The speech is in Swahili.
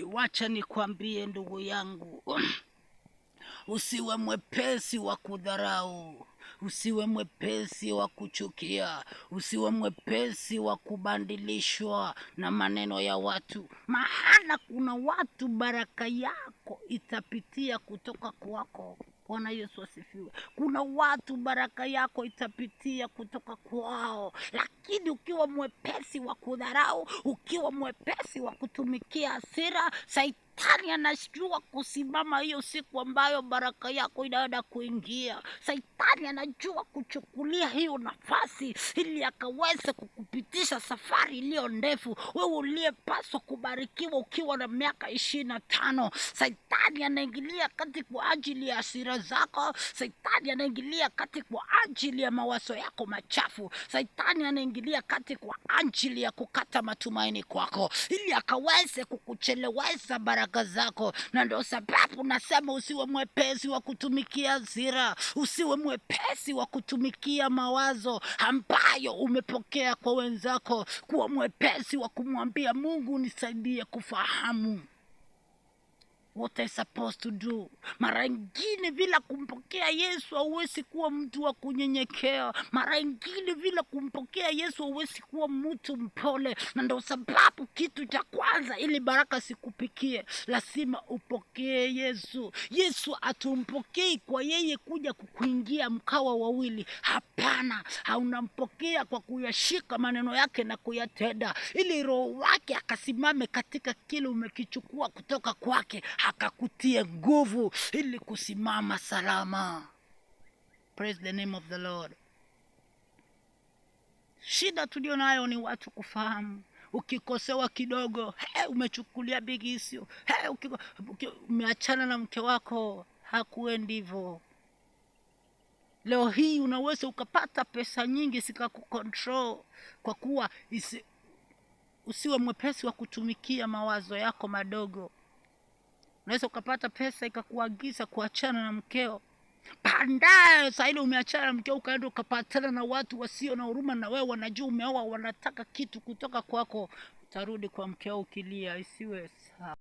Wacha nikwambie ndugu yangu, usiwe mwepesi wa kudharau, usiwe mwepesi wa kuchukia, usiwe mwepesi wa kubadilishwa na maneno ya watu. Maana kuna watu baraka yako itapitia kutoka kwako. Bwana Yesu asifiwe. Kuna watu baraka yako itapitia kutoka kwao, lakini ukiwa mwepesi wa kudharau, ukiwa mwepesi wa kutumikia hasira, Saitani anajua kusimama hiyo siku ambayo baraka yako inaenda kuingia. Saitani anajua kuchukulia hiyo nafasi ili akaweze kukupitisha safari iliyo ndefu. Wewe uliyepaswa kubarikiwa ukiwa na miaka 25, Saitani anaingilia kati kwa ajili ya hasira zako. Saitani anaingilia kati kwa ajili ya mawazo yako machafu. Saitani anaingilia kati kwa ajili ya kukata matumaini kwako, ili akaweze kukuchelewesha baraka zako. Na ndio sababu nasema usiwe mwepesi wa kutumikia hasira, usiwe mwepesi wa kutumikia mawazo ambayo umepokea kwa wenzako. Kuwa mwepesi wa kumwambia Mungu, nisaidie kufahamu what I supposed to do. Mara ingine bila kumpokea Yesu hauwezi kuwa mtu wa kunyenyekea. Mara ingine bila kumpokea Yesu hauwezi kuwa mtu mpole. Na ndio sababu kitu cha kwanza, ili baraka sikupikie, lazima upokee Yesu. Yesu atumpokei kwa yeye kuja kukuingia mkawa wawili. Hapana, haunampokea kwa kuyashika maneno yake na kuyatenda, ili roho wake akasimame katika kile umekichukua kutoka kwake, akakutie nguvu ili kusimama salama. Praise the name of the Lord. Shida tulio nayo ni watu kufahamu. Ukikosewa kidogo, umechukulia big issue. Umeachana na mke wako, hakuendi hivyo. Leo hii unaweza ukapata pesa nyingi zikakucontrol, kwa kuwa usiwe mwepesi wa kutumikia mawazo yako madogo. Unaweza ukapata pesa ikakuagiza kuachana na mkeo. Baadaye saa ile umeachana na mkeo, ukaenda ukapatana na watu wasio na huruma na wewe, wanajua umeoa, wanataka kitu kutoka kwako. Utarudi kwa mkeo ukilia. Isiwe